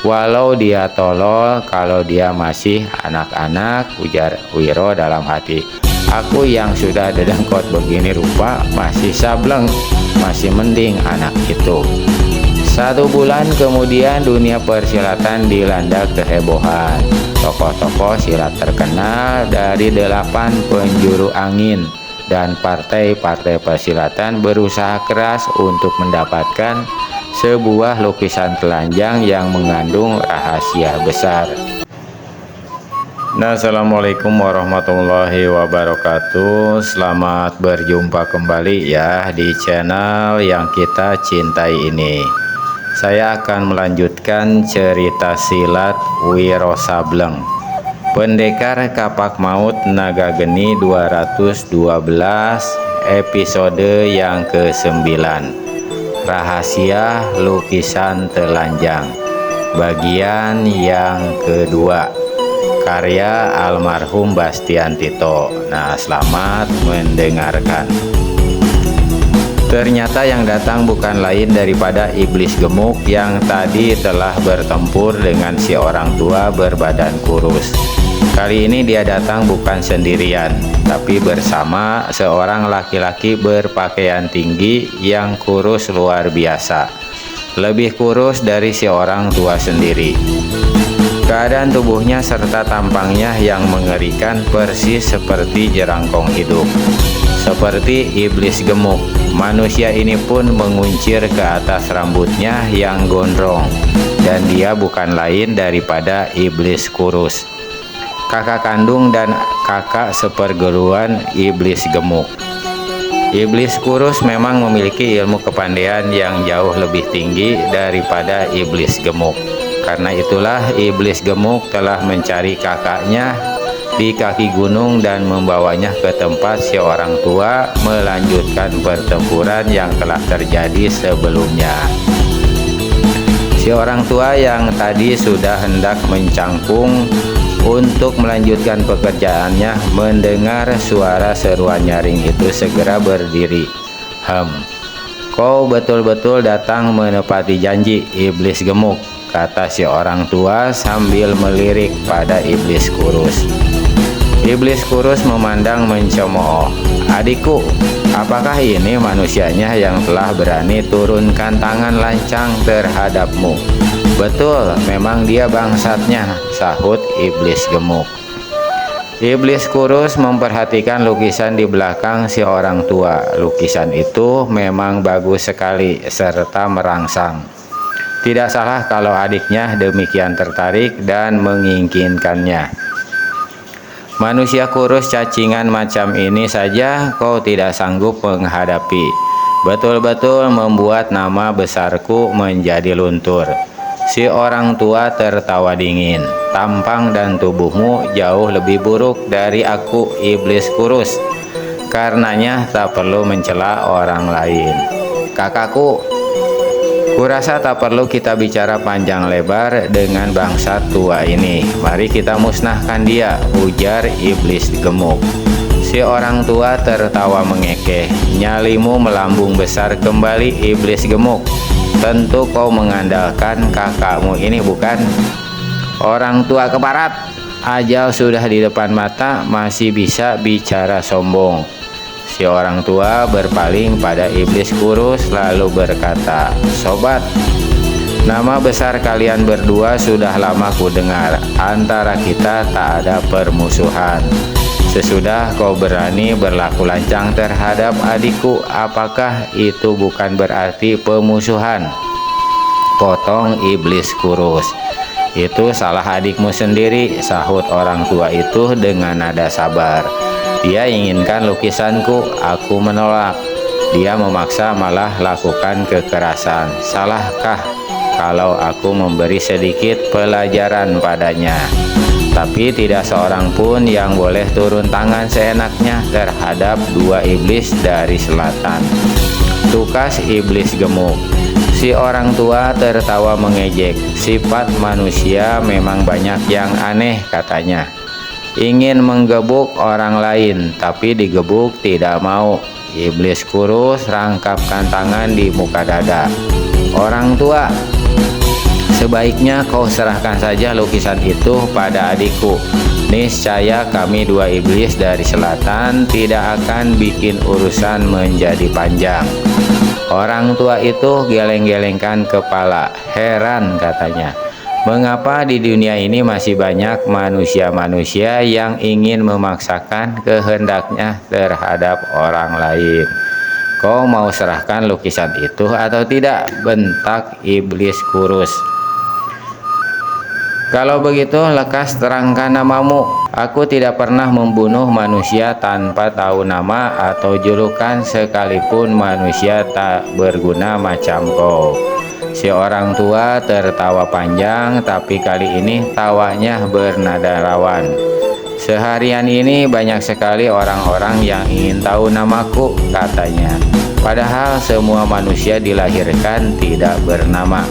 Walau dia tolol, kalau dia masih anak-anak, ujar Wiro dalam hati. Aku yang sudah dedengkot begini rupa masih sableng, masih mending anak itu. 1 bulan kemudian dunia persilatan dilanda kehebohan. Tokoh-tokoh silat terkenal dari 8 penjuru angin dan partai-partai persilatan berusaha keras untuk mendapatkan sebuah lukisan telanjang yang mengandung rahasia besar. Nah, assalamualaikum warahmatullahi wabarakatuh. Selamat berjumpa kembali ya di channel yang kita cintai ini. Saya akan melanjutkan cerita silat Wiro Sableng, Pendekar Kapak Maut Naga Geni 212, episode yang ke-9. Rahasia lukisan telanjang, bagian yang kedua, karya almarhum Bastian Tito. Nah, selamat mendengarkan. Ternyata yang datang bukan lain daripada iblis gemuk yang tadi telah bertempur dengan si orang tua berbadan kurus. Kali ini dia datang bukan sendirian, tapi bersama seorang laki-laki berpakaian tinggi yang kurus luar biasa. Lebih kurus dari si orang tua sendiri. Keadaan tubuhnya serta tampangnya yang mengerikan persis seperti jerangkong hidup. Seperti iblis gemuk, manusia ini pun menguncir ke atas rambutnya yang gondrong. Dan dia bukan lain daripada iblis kurus, kakak kandung dan kakak seperguruan iblis gemuk. Iblis kurus memang memiliki ilmu kepandaian yang jauh lebih tinggi daripada iblis gemuk. Karena itulah iblis gemuk telah mencari kakaknya di kaki gunung dan membawanya ke tempat si orang tua melanjutkan pertempuran yang telah terjadi sebelumnya. Si orang tua yang tadi sudah hendak mencangkung untuk melanjutkan pekerjaannya mendengar suara seruan nyaring itu segera berdiri. Kau betul-betul datang menepati janji, iblis gemuk, kata si orang tua sambil melirik pada iblis kurus. Iblis kurus memandang mencemooh. Adikku, apakah ini manusianya yang telah berani turunkan tangan lancang terhadapmu? Betul, memang dia bangsatnya, sahut iblis gemuk. Iblis kurus memperhatikan lukisan di belakang si orang tua. Lukisan itu memang bagus sekali serta merangsang. Tidak salah kalau adiknya demikian tertarik dan menginginkannya. Manusia kurus cacingan macam ini saja kau tidak sanggup menghadapi. Betul-betul membuat nama besarku menjadi luntur. Si orang tua tertawa dingin. Tampang dan tubuhmu jauh lebih buruk dari aku, iblis kurus. Karenanya tak perlu mencela orang lain. Kakakku, kurasa tak perlu kita bicara panjang lebar dengan bangsat tua ini. Mari kita musnahkan dia, ujar iblis gemuk. Si orang tua tertawa mengekeh. Nyalimu melambung besar kembali, iblis gemuk. Tentu kau mengandalkan kakakmu ini, bukan? Orang tua keparat, ajal sudah di depan mata masih bisa bicara sombong. Si orang tua berpaling pada iblis kurus lalu berkata, Sobat, nama besar kalian berdua sudah lama ku dengar. Antara kita tak ada permusuhan. Sesudah kau berani berlaku lancang terhadap adikku, apakah itu bukan berarti pemusuhan? Potong iblis kurus. Itu salah adikmu sendiri, sahut orang tua itu dengan nada sabar. Dia inginkan lukisanku, aku menolak. Dia memaksa malah lakukan kekerasan. Salahkah kalau aku memberi sedikit pelajaran padanya? Tapi tidak seorang pun yang boleh turun tangan seenaknya terhadap dua iblis dari selatan. Tukas iblis gemuk. Si orang tua tertawa mengejek. Sifat manusia memang banyak yang aneh, katanya. Ingin menggebuk orang lain, tapi digebuk tidak mau. Iblis kurus rangkapkan tangan di muka dada. Orang tua, Sebaiknya kau serahkan saja lukisan itu pada adikku. Niscaya kami dua iblis dari selatan tidak akan bikin urusan menjadi panjang. Orang tua itu geleng-gelengkan kepala, heran katanya. Mengapa di dunia ini masih banyak manusia-manusia yang ingin memaksakan kehendaknya terhadap orang lain? Kau mau serahkan lukisan itu atau tidak? Bentak iblis kurus. Kalau begitu, lekas terangkan namamu. Aku tidak pernah membunuh manusia tanpa tahu nama atau julukan, sekalipun manusia tak berguna macam kau. Si orang tua tertawa panjang, tapi kali ini tawanya bernada rawan. Seharian ini banyak sekali orang-orang yang ingin tahu namaku, katanya. Padahal semua manusia dilahirkan tidak bernama.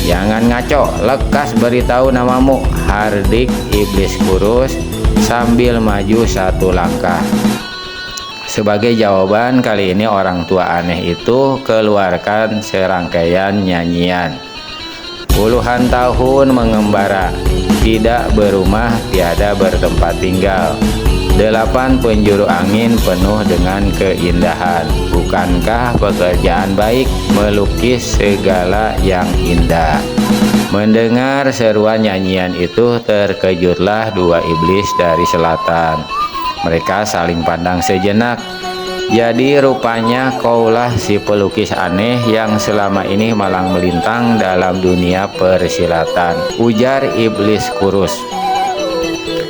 Jangan ngaco, lekas beritahu namamu, hardik iblis kurus sambil maju satu langkah. Sebagai jawaban, kali ini orang tua aneh itu keluarkan serangkaian nyanyian. Puluhan tahun mengembara, tidak berumah, tiada bertempat tinggal. 8 penjuru angin penuh dengan keindahan. Bukankah pekerjaan baik melukis segala yang indah? Mendengar seruan nyanyian itu, terkejutlah dua iblis dari selatan. Mereka saling pandang sejenak. Jadi rupanya kaulah si pelukis aneh yang selama ini malang melintang dalam dunia persilatan, ujar iblis kurus.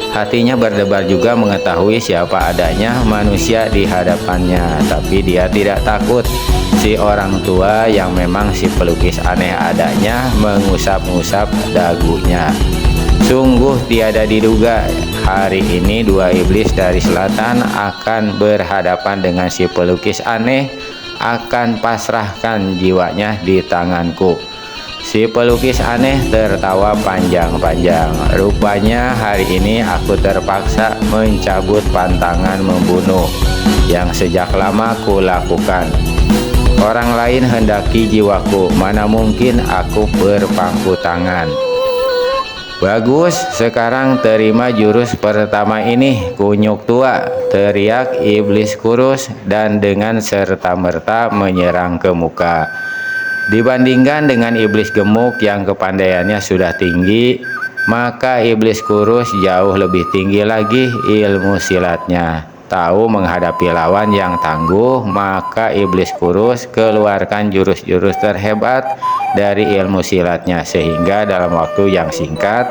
Hatinya berdebar juga mengetahui siapa adanya manusia di hadapannya, tapi dia tidak takut. Si orang tua yang memang si pelukis aneh adanya mengusap-ngusap dagunya. Sungguh tiada diduga, hari ini dua iblis dari selatan akan berhadapan dengan si pelukis aneh, akan pasrahkan jiwanya di tanganku. Si pelukis aneh tertawa panjang-panjang. Rupanya hari ini aku terpaksa mencabut pantangan membunuh yang sejak lama kulakukan. Orang lain hendaki jiwaku, mana mungkin aku berpangku tangan. Bagus, sekarang terima jurus pertama ini, kunyuk tua, teriak iblis kurus dan dengan serta-merta menyerang ke muka. Dibandingkan dengan iblis gemuk yang kepandaiannya sudah tinggi, maka iblis kurus jauh lebih tinggi lagi ilmu silatnya. Tahu menghadapi lawan yang tangguh, maka iblis kurus keluarkan jurus-jurus terhebat dari ilmu silatnya, sehingga dalam waktu yang singkat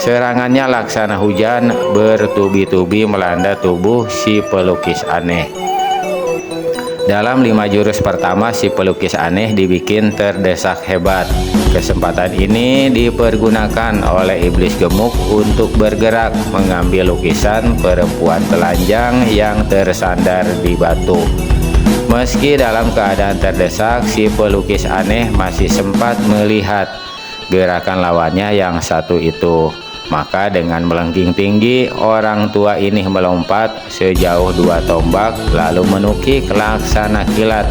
serangannya laksana hujan bertubi-tubi melanda tubuh si pelukis aneh. Dalam 5 jurus pertama, si pelukis aneh dibikin terdesak hebat. Kesempatan ini dipergunakan oleh iblis gemuk untuk bergerak mengambil lukisan perempuan telanjang yang tersandar di batu. Meski dalam keadaan terdesak, si pelukis aneh masih sempat melihat gerakan lawannya yang satu itu. Maka dengan melengking tinggi, orang tua ini melompat sejauh 2 tombak, lalu menukik laksana kilat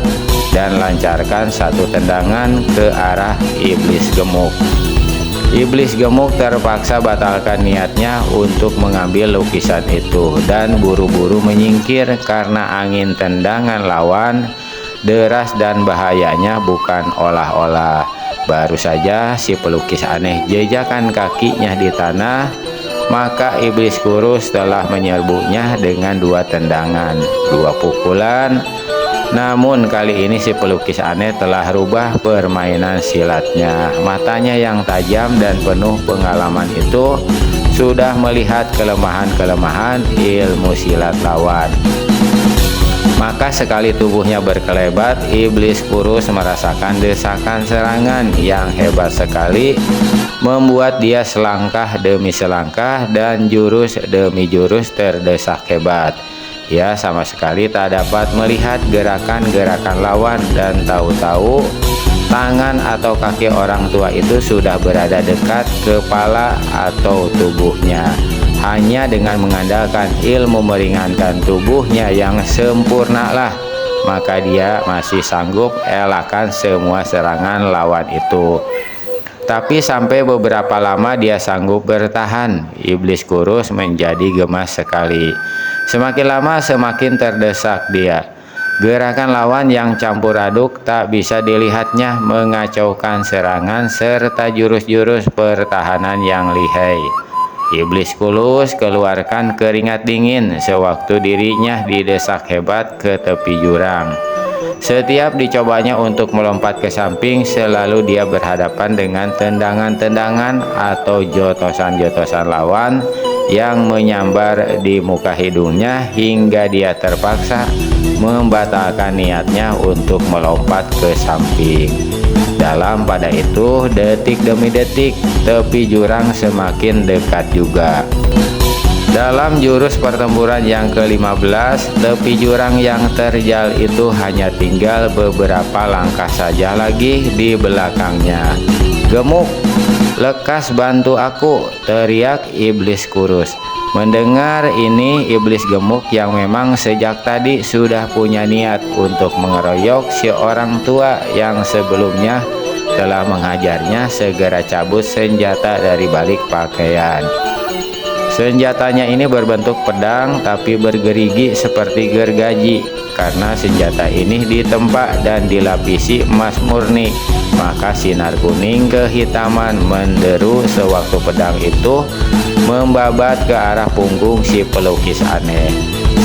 dan lancarkan satu tendangan ke arah iblis gemuk. Iblis gemuk terpaksa batalkan niatnya untuk mengambil lukisan itu dan buru-buru menyingkir karena angin tendangan lawan deras dan bahayanya bukan olah-olah. Baru saja si pelukis aneh jejakkan kakinya di tanah, maka iblis kurus telah menyerbunya dengan 2 tendangan, 2 pukulan. Namun kali ini si pelukis aneh telah rubah permainan silatnya. Matanya yang tajam dan penuh pengalaman itu sudah melihat kelemahan-kelemahan ilmu silat lawan. Maka sekali tubuhnya berkelebat, iblis kurus merasakan desakan serangan yang hebat sekali, membuat dia selangkah demi selangkah dan jurus demi jurus terdesak hebat. Ia sama sekali tak dapat melihat gerakan-gerakan lawan dan tahu-tahu tangan atau kaki orang tua itu sudah berada dekat kepala atau tubuhnya. Hanya dengan mengandalkan ilmu meringankan tubuhnya yang sempurnalah, maka dia masih sanggup elakkan semua serangan lawan itu. Tapi sampai beberapa lama dia sanggup bertahan. Iblis kurus menjadi gemas sekali. Semakin lama semakin terdesak dia. Gerakan lawan yang campur aduk tak bisa dilihatnya, mengacaukan serangan serta jurus-jurus pertahanan yang lihai. Iblis kurus keluarkan keringat dingin sewaktu dirinya didesak hebat ke tepi jurang. Setiap dicobanya untuk melompat ke samping, selalu dia berhadapan dengan tendangan-tendangan atau jotosan-jotosan lawan yang menyambar di muka hidungnya hingga dia terpaksa membatalkan niatnya untuk melompat ke samping. Dalam pada itu, detik demi detik, tepi jurang semakin dekat juga. Dalam jurus pertempuran yang ke-15, tepi jurang yang terjal itu hanya tinggal beberapa langkah saja lagi di belakangnya. "Gemuk, lekas bantu aku!" teriak iblis kurus. Mendengar ini, iblis gemuk yang memang sejak tadi sudah punya niat untuk mengeroyok si orang tua yang sebelumnya telah menghajarnya, segera cabut senjata dari balik pakaian. Senjatanya ini berbentuk pedang tapi bergerigi seperti gergaji. Karena senjata ini ditempa dan dilapisi emas murni, maka sinar kuning kehitaman menderu sewaktu pedang itu membabat ke arah punggung si pelukis aneh.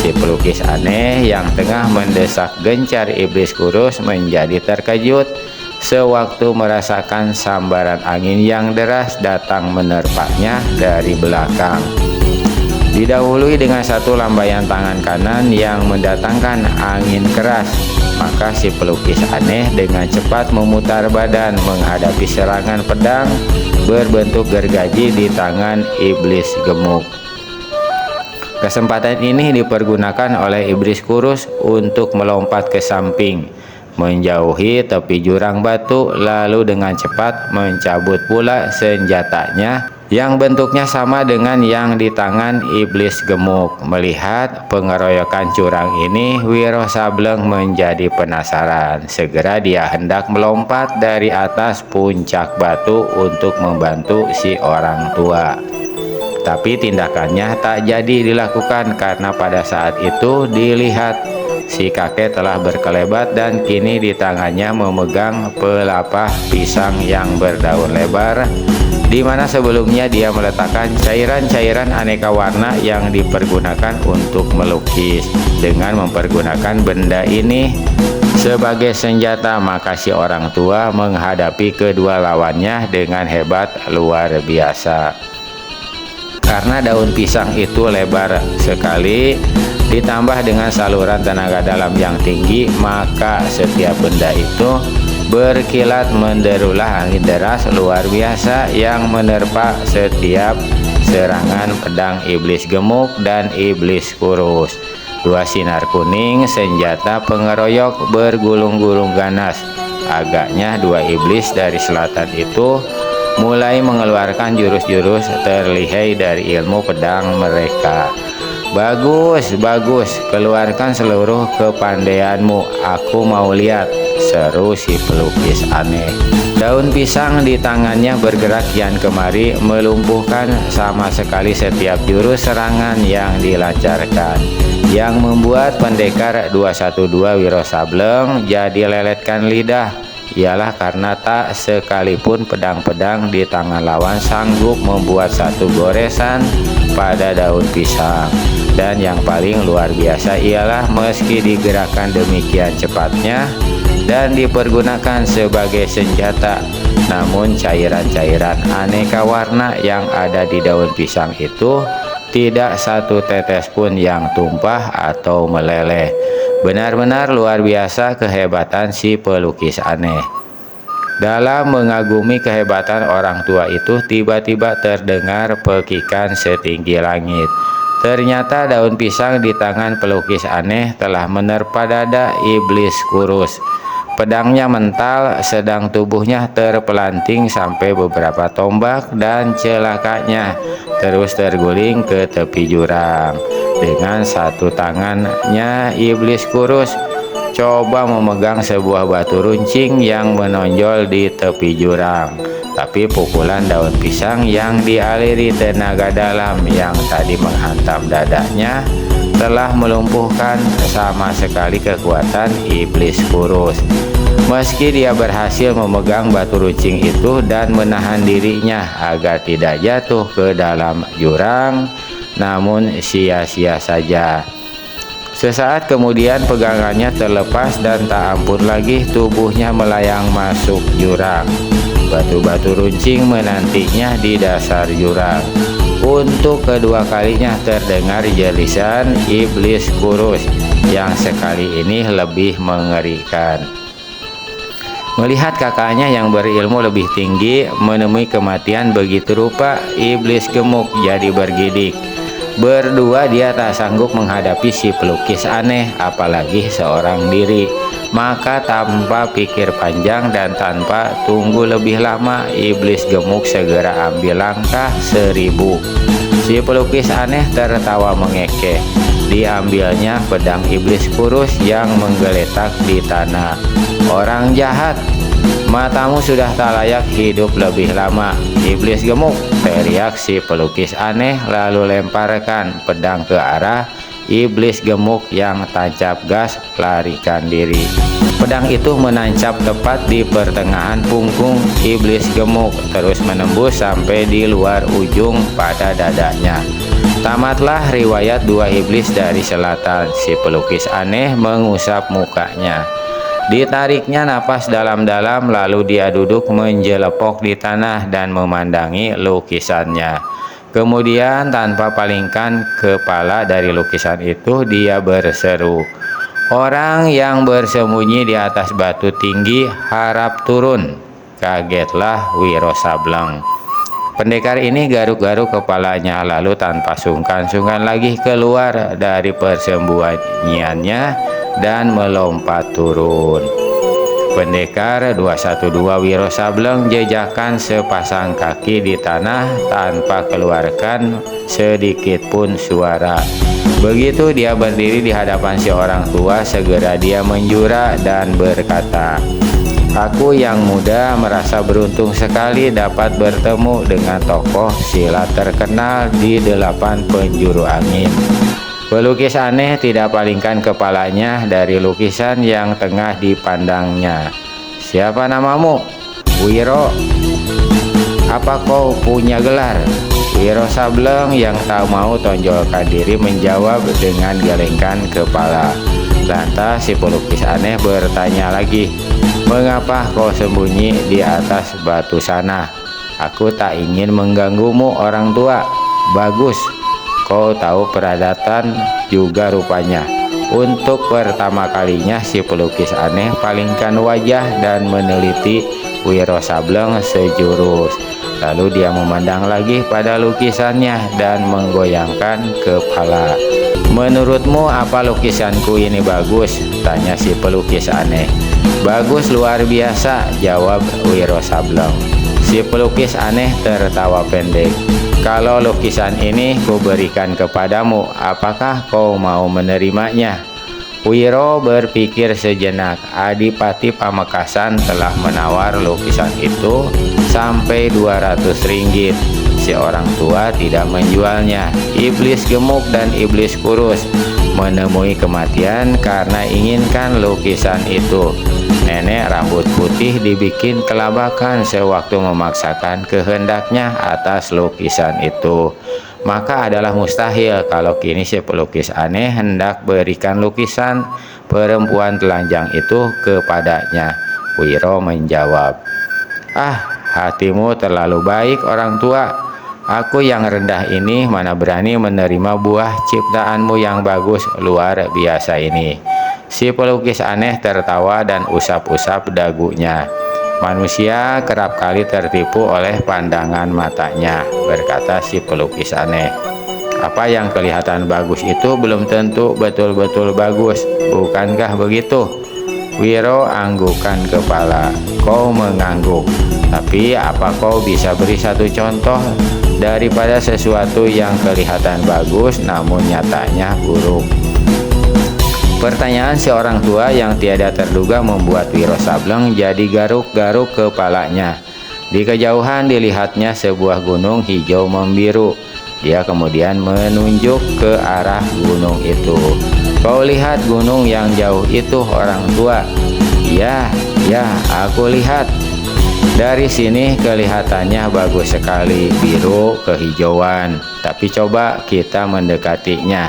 Si pelukis aneh yang tengah mendesak gencar iblis kurus menjadi terkejut sewaktu merasakan sambaran angin yang deras datang menerpanya dari belakang. Didahului dengan satu lambaian tangan kanan yang mendatangkan angin keras, maka si pelukis aneh dengan cepat memutar badan menghadapi serangan pedang berbentuk gergaji di tangan iblis gemuk. Kesempatan ini dipergunakan oleh iblis kurus untuk melompat ke samping, menjauhi tepi jurang batu, lalu dengan cepat mencabut pula senjatanya yang bentuknya sama dengan yang di tangan iblis gemuk. Melihat pengeroyokan curang ini, Wiro Sableng menjadi penasaran. Segera dia hendak melompat dari atas puncak batu untuk membantu si orang tua. Tapi tindakannya tak jadi dilakukan karena pada saat itu dilihat si kakek telah berkelebat dan kini di tangannya memegang pelepah pisang yang berdaun lebar, di mana sebelumnya dia meletakkan cairan-cairan aneka warna yang dipergunakan untuk melukis. Dengan mempergunakan benda ini sebagai senjata, maka si orang tua menghadapi kedua lawannya dengan hebat luar biasa. Karena daun pisang itu lebar sekali, ditambah dengan saluran tenaga dalam yang tinggi, maka setiap benda itu berkilat, menderulah angin deras luar biasa yang menerpa setiap serangan pedang iblis gemuk dan iblis kurus. Dua sinar kuning senjata pengeroyok bergulung-gulung ganas. Agaknya dua iblis dari selatan itu mulai mengeluarkan jurus-jurus terlihai dari ilmu pedang mereka. "Bagus, bagus, keluarkan seluruh kepandaianmu, aku mau lihat," seru si pelukis aneh. Daun pisang di tangannya bergerak kian kemari, melumpuhkan sama sekali setiap jurus serangan yang dilancarkan. Yang membuat pendekar 212 Wiro Sableng jadi leletkan lidah ialah karena tak sekalipun pedang-pedang di tangan lawan sanggup membuat satu goresan pada daun pisang. Dan yang paling luar biasa ialah meski digerakkan demikian cepatnya dan dipergunakan sebagai senjata, namun cairan-cairan aneka warna yang ada di daun pisang itu tidak satu tetes pun yang tumpah atau meleleh. Benar-benar luar biasa kehebatan si pelukis aneh. Dalam mengagumi kehebatan orang tua itu, tiba-tiba terdengar pekikan setinggi langit. Ternyata daun pisang di tangan pelukis aneh telah menerpa dada iblis kurus. Pedangnya mental, sedang tubuhnya terpelanting sampai beberapa tombak dan celakanya terus terguling ke tepi jurang. Dengan satu tangannya iblis kurus coba memegang sebuah batu runcing yang menonjol di tepi jurang. tapi pukulan daun pisang yang dialiri tenaga dalam yang tadi menghantam dadanya telah melumpuhkan sama sekali kekuatan iblis kurus. Meski dia berhasil memegang batu runcing itu dan menahan dirinya agar tidak jatuh ke dalam jurang, namun sia-sia saja. Sesaat kemudian pegangannya terlepas dan tak ampun lagi tubuhnya melayang masuk jurang. Batu-batu runcing menantinya di dasar jurang. Untuk kedua kalinya terdengar jerisan iblis kurus yang sekali ini lebih mengerikan. Melihat kakaknya yang berilmu lebih tinggi menemui kematian begitu rupa, iblis gemuk jadi bergidik. Berdua dia tak sanggup menghadapi si pelukis aneh, apalagi seorang diri. Maka tanpa pikir panjang dan tanpa tunggu lebih lama, iblis gemuk segera ambil langkah 1000. Si pelukis aneh tertawa mengekeh. Diambilnya pedang iblis kurus yang menggeletak di tanah. "Orang jahat, matamu sudah tak layak hidup lebih lama, iblis gemuk!" teriak si pelukis aneh, lalu lemparkan pedang ke arah iblis gemuk yang tancap gas larikan diri. Pedang itu menancap tepat di pertengahan punggung iblis gemuk, terus menembus sampai di luar ujung pada dadanya. Tamatlah riwayat dua iblis dari selatan. Si pelukis aneh mengusap mukanya. Ditariknya napas dalam-dalam, lalu dia duduk menjelepok di tanah dan memandangi lukisannya. Kemudian tanpa palingkan kepala dari lukisan itu, dia berseru, "Orang yang bersembunyi di atas batu tinggi harap turun." Kagetlah Wiro Sableng. Pendekar ini garuk-garuk kepalanya, lalu tanpa sungkan-sungkan lagi keluar dari persembunyiannya dan melompat turun. Pendekar 212 Wiro Sableng jejakkan sepasang kaki di tanah tanpa keluarkan sedikit pun suara. Begitu dia berdiri di hadapan si orang tua, segera dia menjura dan berkata, "Aku yang muda merasa beruntung sekali dapat bertemu dengan tokoh silat terkenal di 8 penjuru angin." Pelukis aneh tidak palingkan kepalanya dari lukisan yang tengah dipandangnya. "Siapa namamu?" "Wiro." "Apa kau punya gelar?" Wiro Sableng yang tak mau tonjolkan diri menjawab dengan gelengkan kepala. Lantas si pelukis aneh bertanya lagi, "Mengapa kau sembunyi di atas batu sana?" "Aku tak ingin mengganggumu, orang tua." "Bagus, kau tahu peradatan juga rupanya." Untuk pertama kalinya si pelukis aneh palingkan wajah dan meneliti Wiro Sableng sejurus. Lalu dia memandang lagi pada lukisannya dan menggoyangkan kepala. "Menurutmu apa lukisanku ini bagus?" tanya si pelukis aneh. "Bagus luar biasa," jawab Wiro Sableng. Si pelukis aneh tertawa pendek. "Kalau lukisan ini kuberikan kepadamu, apakah kau mau menerimanya?" Wiro berpikir sejenak. Adipati Pamekasan telah menawar lukisan itu sampai 200 ringgit. Si orang tua tidak menjualnya. Iblis gemuk dan iblis kurus menemui kematian karena inginkan lukisan itu. Nenek rambut putih dibikin kelabakan sewaktu memaksakan kehendaknya atas lukisan itu. Maka adalah mustahil kalau kini si pelukis aneh hendak berikan lukisan perempuan telanjang itu kepadanya. Wiro menjawab, "Ah, hatimu terlalu baik, orang tua. Aku yang rendah ini mana berani menerima buah ciptaanmu yang bagus luar biasa ini." Si pelukis aneh tertawa dan usap-usap dagunya. "Manusia kerap kali tertipu oleh pandangan matanya," berkata si pelukis aneh. "Apa yang kelihatan bagus itu belum tentu betul-betul bagus, bukankah begitu?" Wiro anggukan kepala. "Kau mengangguk, tapi apa kau bisa beri satu contoh daripada sesuatu yang kelihatan bagus namun nyatanya buruk?" Pertanyaan seorang tua yang tiada terduga membuat Wiro Sableng jadi garuk-garuk kepalanya. Di kejauhan dilihatnya sebuah gunung hijau membiru. Dia kemudian menunjuk ke arah gunung itu. Kau lihat gunung yang jauh itu, orang tua? Ya, aku lihat. Dari sini kelihatannya bagus sekali, biru kehijauan. Tapi coba kita mendekatinya.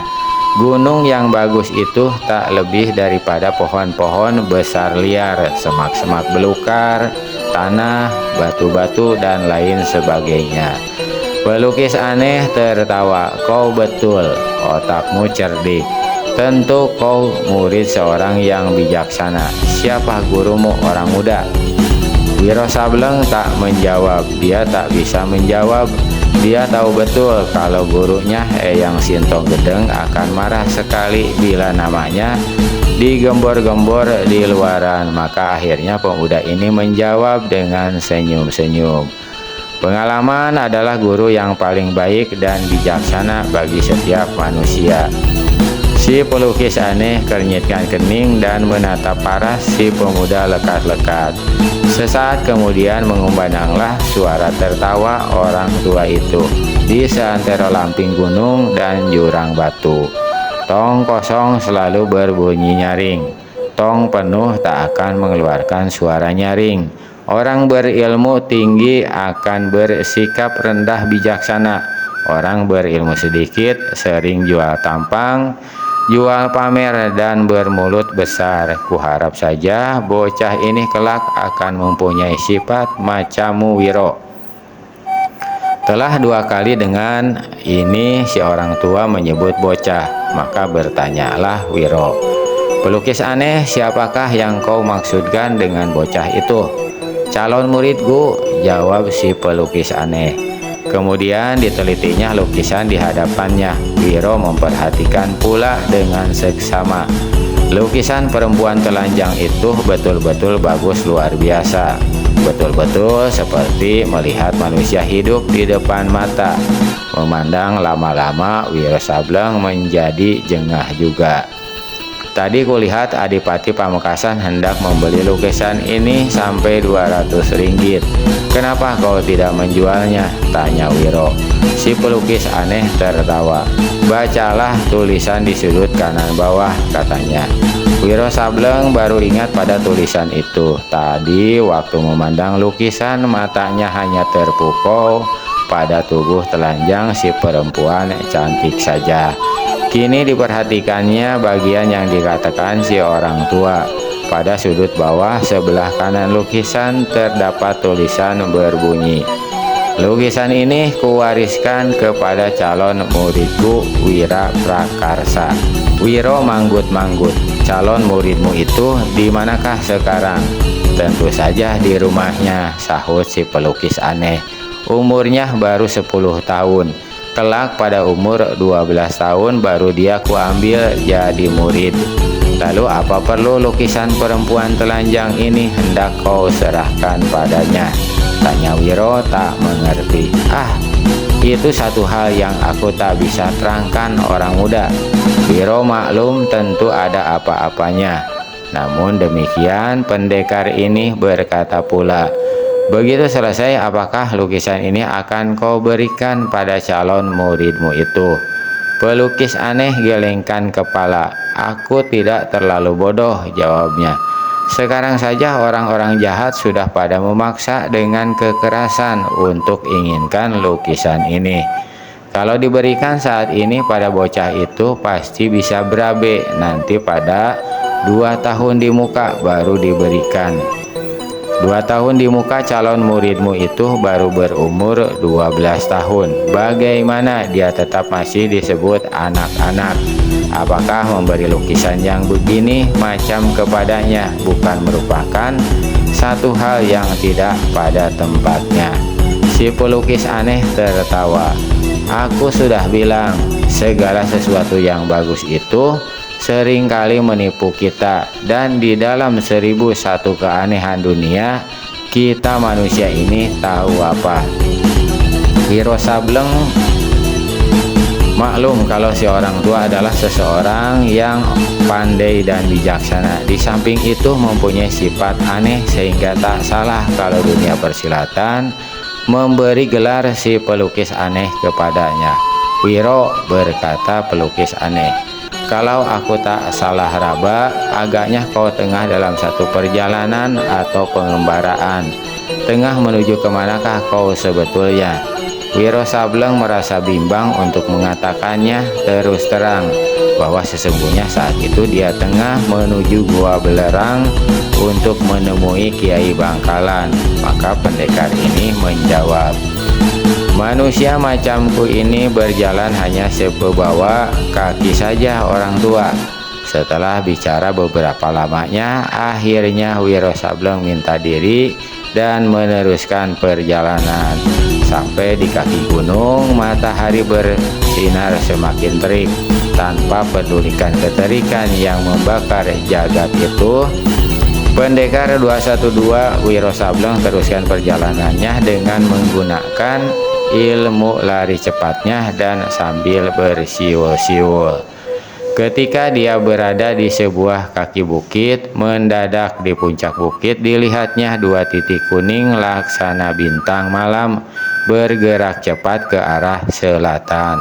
Gunung yang bagus itu tak lebih daripada pohon-pohon besar liar, semak-semak belukar, tanah, batu-batu, dan lain sebagainya. Pelukis aneh tertawa. Kau betul, otakmu cerdik. Tentu kau murid seorang yang bijaksana. Siapa gurumu, orang muda? Wiro Sableng tak menjawab. Dia tak bisa menjawab. Dia tahu betul kalau gurunya Eyang Sinto Gedeng akan marah sekali bila namanya digembor-gembor di luaran. Maka akhirnya pemuda ini menjawab dengan senyum-senyum. Pengalaman adalah guru yang paling baik dan bijaksana bagi setiap manusia. Si pelukis aneh kernyitkan kening dan menatap paras si pemuda lekat-lekat. Sesaat kemudian mengumandanglah suara tertawa orang tua itu di seantero lamping gunung dan jurang batu. Tong kosong selalu berbunyi nyaring. Tong penuh tak akan mengeluarkan suara nyaring. Orang berilmu tinggi akan bersikap rendah bijaksana. Orang berilmu sedikit sering jual tampang, jual pamer, dan bermulut besar. Kuharap saja bocah ini kelak akan mempunyai sifat macammu, Wiro. Telah 2 kali dengan ini si orang tua menyebut bocah, maka bertanyalah Wiro. Pelukis aneh, siapakah yang kau maksudkan dengan bocah itu? Calon muridku, jawab si pelukis aneh. Kemudian ditelitinya lukisan di hadapannya. Wiro memperhatikan pula dengan seksama. Lukisan perempuan telanjang itu betul-betul bagus, luar biasa. Betul-betul seperti melihat manusia hidup di depan mata. Memandang lama-lama, Wiro Sableng menjadi jengah juga. Tadi kulihat Adipati Pamekasan hendak membeli lukisan ini sampai 200 ringgit. Kenapa kau tidak menjualnya? Tanya Wiro. Si pelukis aneh tertawa. Bacalah tulisan di sudut kanan bawah, katanya. Wiro Sableng baru ingat pada tulisan itu. Tadi waktu memandang lukisan, matanya hanya terpukau pada tubuh telanjang si perempuan cantik saja. Kini diperhatikannya bagian yang dikatakan si orang tua. Pada sudut bawah sebelah kanan lukisan terdapat tulisan berbunyi, lukisan ini kuwariskan kepada calon muridku Wira Prakarsa. Wiro manggut-manggut. Calon muridmu itu di manakah sekarang? Tentu saja di rumahnya, sahut si pelukis aneh. Umurnya baru 10 tahun. Kelak pada umur 12 tahun baru dia kuambil jadi murid. Lalu apa perlu lukisan perempuan telanjang ini hendak kau serahkan padanya? Tanya Wiro tak mengerti. Itu satu hal yang aku tak bisa terangkan, orang muda. Wiro maklum tentu ada apa-apanya. Namun demikian pendekar ini berkata pula, begitu selesai, apakah lukisan ini akan kau berikan pada calon muridmu itu? Pelukis aneh gelengkan kepala. Aku tidak terlalu bodoh, jawabnya. Sekarang saja orang-orang jahat sudah pada memaksa dengan kekerasan untuk inginkan lukisan ini. Kalau diberikan saat ini pada bocah itu pasti bisa berabe. Nanti pada 2 tahun di muka baru diberikan. 2 tahun di muka calon muridmu itu baru berumur 12 tahun. Bagaimana dia tetap masih disebut anak-anak? Apakah memberi lukisan yang begini macam kepadanya bukan merupakan satu hal yang tidak pada tempatnya? Si pelukis aneh tertawa. Aku sudah bilang, segala sesuatu yang bagus itu seringkali menipu kita, dan di dalam 1001 keanehan dunia, kita manusia ini tahu apa. Wiro Sableng Maklum kalau si orang tua adalah seseorang yang pandai dan bijaksana. Di samping itu mempunyai sifat aneh sehingga tak salah kalau dunia persilatan memberi gelar si pelukis aneh kepadanya. Wiro, berkata pelukis aneh, kalau aku tak salah raba, agaknya kau tengah dalam satu perjalanan atau pengembaraan. Tengah menuju kemanakah kau sebetulnya? Wiro Sableng merasa bimbang untuk mengatakannya terus terang bahwa sesungguhnya saat itu dia tengah menuju Gua Belerang untuk menemui Kiai Bangkalan. Maka pendekar ini menjawab, manusia macamku ini berjalan hanya sebebawa kaki saja orang tua. Setelah bicara beberapa lamanya, akhirnya Wiro Sableng minta diri dan meneruskan perjalanan. Sampai di kaki gunung, matahari bersinar semakin terik. Tanpa pedulikan keterikan yang membakar jagat itu, pendekar 212 Wiro Sableng teruskan perjalanannya dengan menggunakan ilmu lari cepatnya dan sambil bersiul-siul. Ketika dia berada di sebuah kaki bukit, mendadak di puncak bukit dilihatnya dua titik kuning laksana bintang malam bergerak cepat ke arah selatan.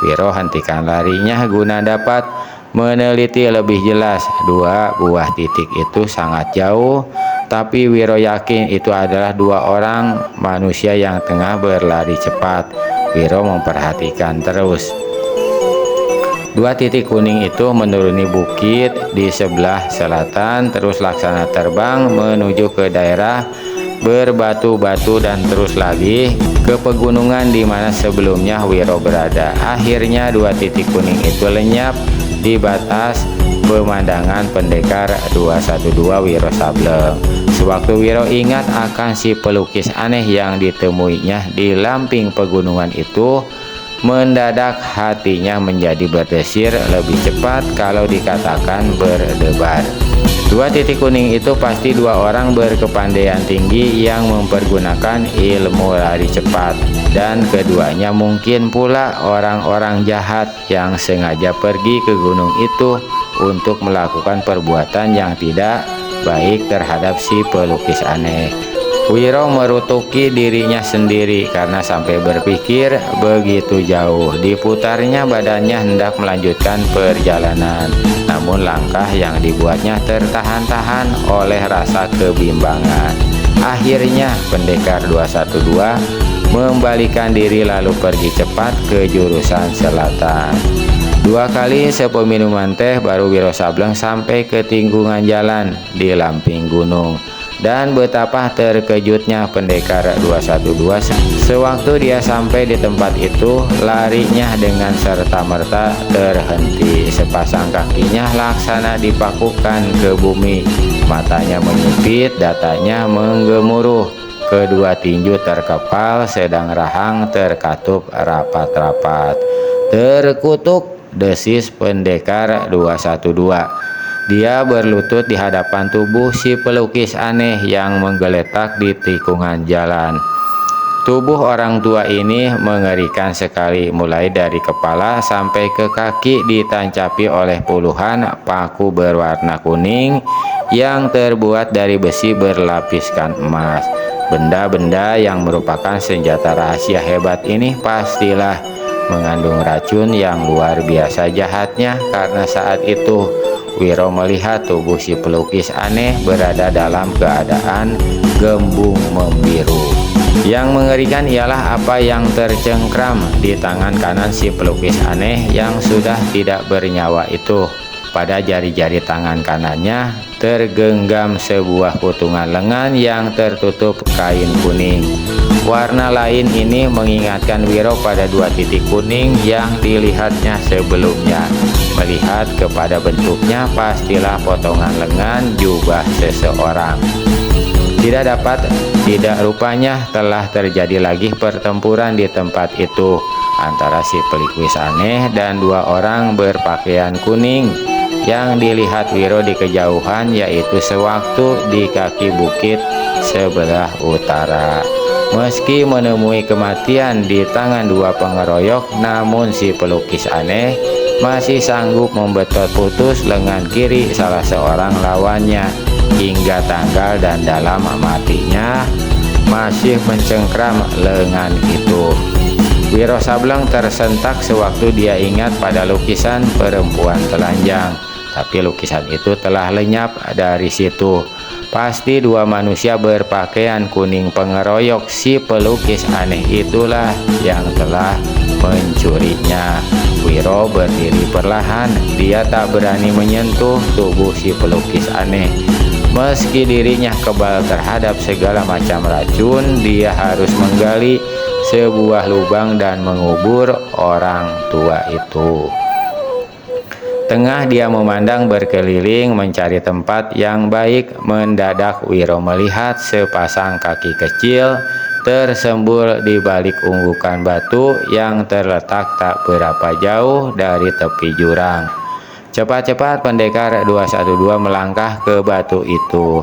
Wiro hentikan larinya guna dapat meneliti lebih jelas. Dua buah titik itu sangat jauh, tapi Wiro yakin itu adalah dua orang manusia yang tengah berlari cepat. Wiro memperhatikan terus. Dua titik kuning itu menuruni bukit di sebelah selatan, terus laksana terbang menuju ke daerah berbatu-batu dan terus lagi ke pegunungan di mana sebelumnya Wiro berada. Akhirnya dua titik kuning itu lenyap di batas pemandangan pendekar 212 Wiro Sableng. Sewaktu Wiro ingat akan si pelukis aneh yang ditemuinya di lamping pegunungan itu, mendadak hatinya menjadi berdesir lebih cepat, kalau dikatakan berdebar. Dua titik kuning itu pasti dua orang berkepandaian tinggi yang mempergunakan ilmu lari cepat, dan keduanya mungkin pula orang-orang jahat yang sengaja pergi ke gunung itu untuk melakukan perbuatan yang tidak baik terhadap si pelukis aneh. Wiro merutuki dirinya sendiri karena sampai berpikir begitu jauh. Diputarnya badannya hendak melanjutkan perjalanan, namun langkah yang dibuatnya tertahan-tahan oleh rasa kebimbangan. Akhirnya pendekar 212 membalikan diri lalu pergi cepat ke jurusan selatan. Dua kali sepo minuman teh baru Wiro Sableng sampai ke tinggungan jalan di lamping gunung. Dan betapa terkejutnya pendekar 212 sewaktu dia sampai di tempat itu, larinya dengan serta-merta terhenti. Sepasang kakinya laksana dipakukan ke bumi, matanya menyipit, datanya menggemuruh, kedua tinju terkepal, sedang rahang terkatup rapat-rapat. Terkutuk, desis pendekar 212. Dia berlutut di hadapan tubuh si pelukis aneh yang menggeletak di tikungan jalan. Tubuh orang tua ini mengerikan sekali, mulai dari kepala sampai ke kaki ditancapi oleh puluhan paku berwarna kuning yang terbuat dari besi berlapiskan emas. Benda-benda yang merupakan senjata rahasia hebat ini pastilah mengandung racun yang luar biasa jahatnya, karena saat itu Wiro melihat tubuh si pelukis aneh berada dalam keadaan gembung membiru. Yang mengerikan ialah apa yang tercengkram di tangan kanan si pelukis aneh yang sudah tidak bernyawa itu. Pada jari-jari tangan kanannya tergenggam sebuah potongan lengan yang tertutup kain kuning. Warna lain ini mengingatkan Wiro pada dua titik kuning yang dilihatnya sebelumnya. Melihat kepada bentuknya, pastilah potongan lengan jubah seseorang. Tidak rupanya telah terjadi lagi pertempuran di tempat itu antara si pelukis aneh dan dua orang berpakaian kuning yang dilihat Wiro di kejauhan, yaitu sewaktu di kaki bukit sebelah utara. Meski menemui kematian di tangan dua pengeroyok, namun si pelukis aneh masih sanggup membetot putus lengan kiri salah seorang lawannya hingga tanggal, dan dalam matinya masih mencengkram lengan itu. Wiro Sableng tersentak sewaktu dia ingat pada lukisan perempuan telanjang, tapi lukisan itu telah lenyap dari situ. Pasti dua manusia berpakaian kuning pengeroyok si pelukis aneh itulah yang telah mencurinya. Wiro berdiri perlahan, dia tak berani menyentuh tubuh si pelukis aneh. Meski dirinya kebal terhadap segala macam racun, dia harus menggali sebuah lubang dan mengubur orang tua itu. Tengah dia memandang berkeliling mencari tempat yang baik, mendadak Wiro melihat sepasang kaki kecil tersembul di balik unggukan batu yang terletak tak berapa jauh dari tepi jurang. Cepat-cepat pendekar 212 melangkah ke batu itu.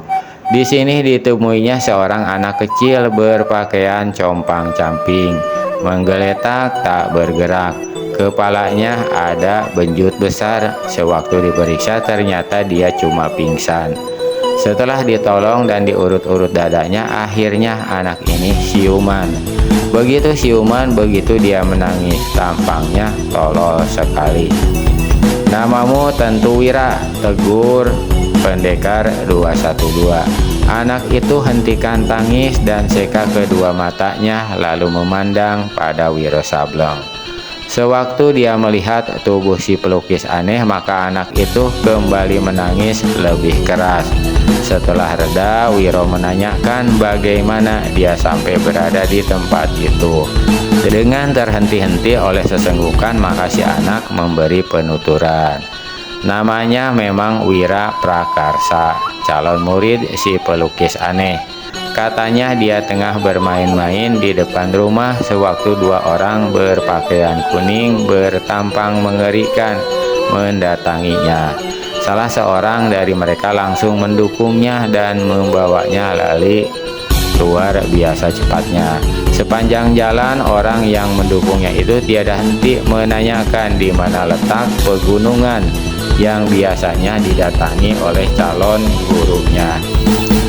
Di sini ditemuinya seorang anak kecil berpakaian compang-camping, menggeletak tak bergerak. Kepalanya ada benjut besar. Sewaktu diperiksa ternyata dia cuma pingsan. Setelah ditolong dan diurut-urut dadanya, akhirnya anak ini siuman. Begitu siuman, begitu dia menangis. Tampangnya tolol sekali. "Namamu tentu Wira," tegur pendekar 212. Anak itu hentikan tangis dan seka kedua matanya, lalu memandang pada Wiro Sableng. Sewaktu dia melihat tubuh si pelukis aneh, maka anak itu kembali menangis lebih keras. Setelah reda, Wiro menanyakan bagaimana dia sampai berada di tempat itu. Dengan terhenti-henti oleh sesenggukan, maka si anak memberi penuturan. Namanya memang Wira Prakarsa, calon murid si pelukis aneh. Katanya dia tengah bermain-main di depan rumah sewaktu dua orang berpakaian kuning bertampang mengerikan mendatanginya. Salah seorang dari mereka langsung mendukungnya dan membawanya lari luar biasa cepatnya. Sepanjang jalan, orang yang mendukungnya itu tiada henti menanyakan di mana letak pegunungan yang biasanya didatangi oleh calon gurunya.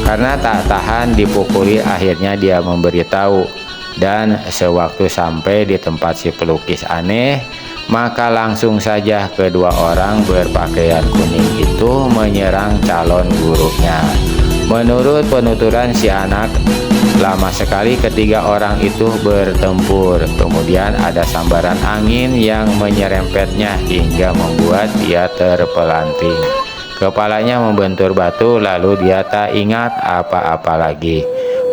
Karena tak tahan dipukuli, akhirnya dia memberitahu. Dan sewaktu sampai di tempat si pelukis aneh, maka langsung saja kedua orang berpakaian kuning itu menyerang calon gurunya. Menurut penuturan si anak, lama sekali ketiga orang itu bertempur. Kemudian ada sambaran angin yang menyerempetnya hingga membuat dia terpelanting. Kepalanya membentur batu, lalu dia tak ingat apa-apa lagi.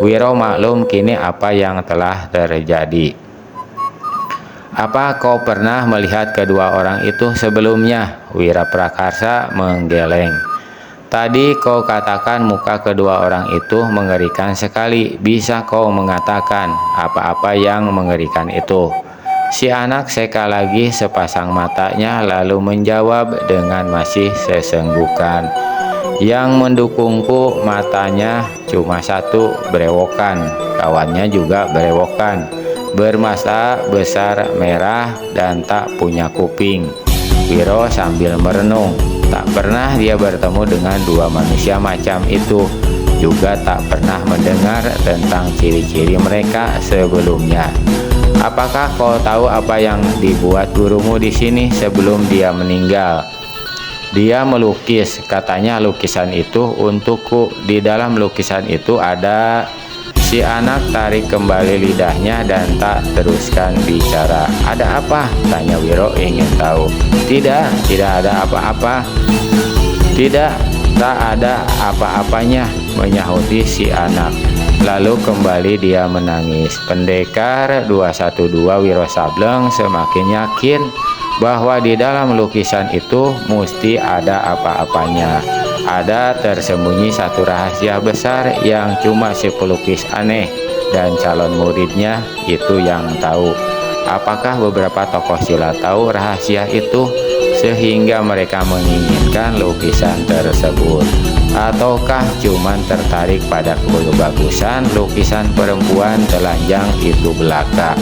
Wiro maklum kini apa yang telah terjadi. "Apa kau pernah melihat kedua orang itu sebelumnya?" Wira Prakarsa menggeleng. "Tadi kau katakan muka kedua orang itu mengerikan sekali. Bisa kau mengatakan apa-apa yang mengerikan itu?" Si anak seka lagi sepasang matanya, lalu menjawab dengan masih sesenggukan. "Yang mendukungku matanya cuma satu, berewokan. Kawannya juga berewokan, bermata besar merah dan tak punya kuping." Wiro sambil merenung. Tak pernah dia bertemu dengan dua manusia macam itu. Juga tak pernah mendengar tentang ciri-ciri mereka sebelumnya. "Apakah kau tahu apa yang dibuat gurumu di sini sebelum dia meninggal?" "Dia melukis, katanya lukisan itu untukku. Di dalam lukisan itu ada..." Si anak tarik kembali lidahnya dan tak teruskan bicara. "Ada apa?" tanya Wiro ingin tahu. Tidak ada apa-apa." "Tidak, tak ada apa-apanya," menyahuti si anak. Lalu kembali dia menangis. Pendekar 212 Wiro Sableng semakin yakin bahwa di dalam lukisan itu mesti ada apa-apanya. Ada tersembunyi satu rahasia besar yang cuma si pelukis aneh dan calon muridnya itu yang tahu. Apakah beberapa tokoh silat tahu rahasia itu? sehingga mereka menginginkan lukisan tersebut, ataukah cuman tertarik pada kebagusan lukisan perempuan telanjang itu belaka.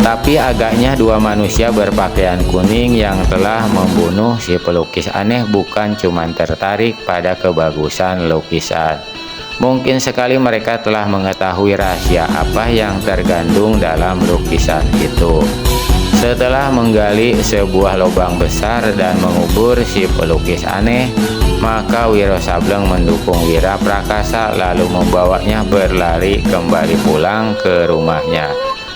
Tapi agaknya dua manusia berpakaian kuning yang telah membunuh si pelukis aneh bukan cuma tertarik pada kebagusan lukisan. Mungkin sekali mereka telah mengetahui rahasia apa yang tergandung dalam lukisan itu. Setelah menggali sebuah lubang besar dan mengubur si pelukis aneh, maka Wiro Sableng mendukung Wira Prakasa lalu membawanya berlari kembali pulang ke rumahnya.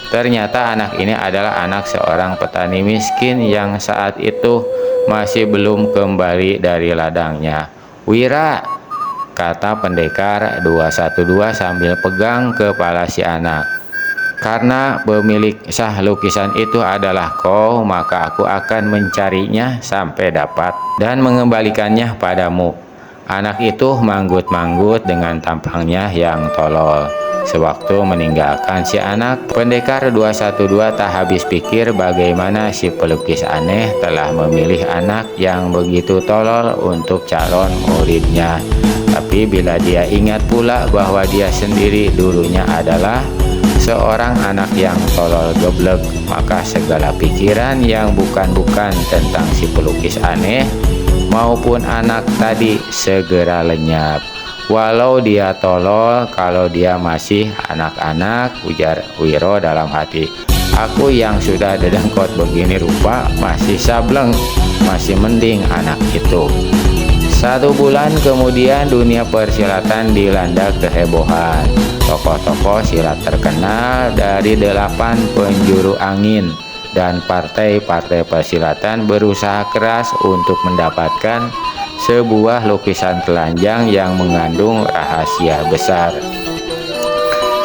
Ternyata anak ini adalah anak seorang petani miskin yang saat itu masih belum kembali dari ladangnya. "Wira," kata pendekar 212 sambil pegang kepala si anak, "karena pemilik sah lukisan itu adalah kau, maka aku akan mencarinya sampai dapat dan mengembalikannya padamu." Anak itu manggut-manggut dengan tampangnya yang tolol. Sewaktu meninggalkan si anak, pendekar 212 tak habis pikir bagaimana si pelukis aneh telah memilih anak yang begitu tolol untuk calon muridnya. Tapi bila dia ingat pula bahwa dia sendiri dulunya adalah seorang anak yang tolol geblek, maka segala pikiran yang bukan-bukan tentang si pelukis aneh maupun anak tadi segera lenyap. "Walau dia tolol, kalau dia masih anak-anak," ujar Wiro dalam hati. "Aku yang sudah dedengkot begini rupa masih Sableng, masih mending anak itu." 1 bulan kemudian dunia persilatan dilanda kehebohan. Tokoh-tokoh silat terkenal dari 8 penjuru angin dan partai-partai persilatan berusaha keras untuk mendapatkan sebuah lukisan telanjang yang mengandung rahasia besar.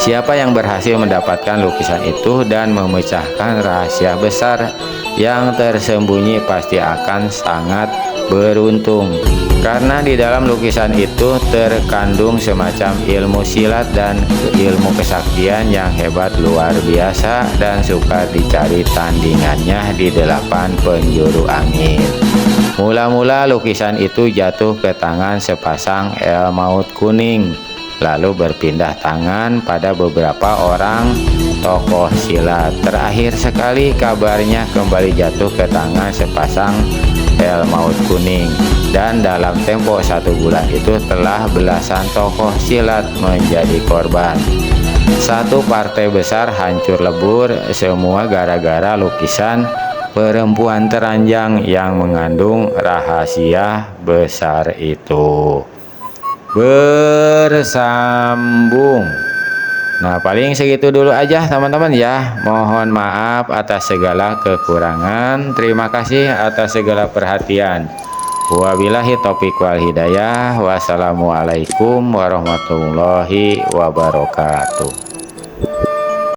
Siapa yang berhasil mendapatkan lukisan itu dan memecahkan rahasia besar yang tersembunyi pasti akan sangat beruntung, karena di dalam lukisan itu terkandung semacam ilmu silat dan ilmu kesaktian yang hebat luar biasa dan suka dicari tandingannya di 8 penjuru angin. Mula-mula lukisan itu jatuh ke tangan sepasang Elmaut kuning, lalu berpindah tangan pada beberapa orang tokoh silat. Terakhir sekali kabarnya kembali jatuh ke tangan sepasang Elmaut kuning, dan dalam tempo 1 bulan itu telah belasan tokoh silat menjadi korban. 1 partai besar hancur lebur, semua gara-gara lukisan perempuan teranjang yang mengandung rahasia besar itu. Bersambung. Nah, paling segitu dulu aja teman-teman ya. Mohon maaf atas segala kekurangan. Terima kasih atas segala perhatian. Wabillahi taufiq wal hidayah. Wassalamualaikum warahmatullahi wabarakatuh.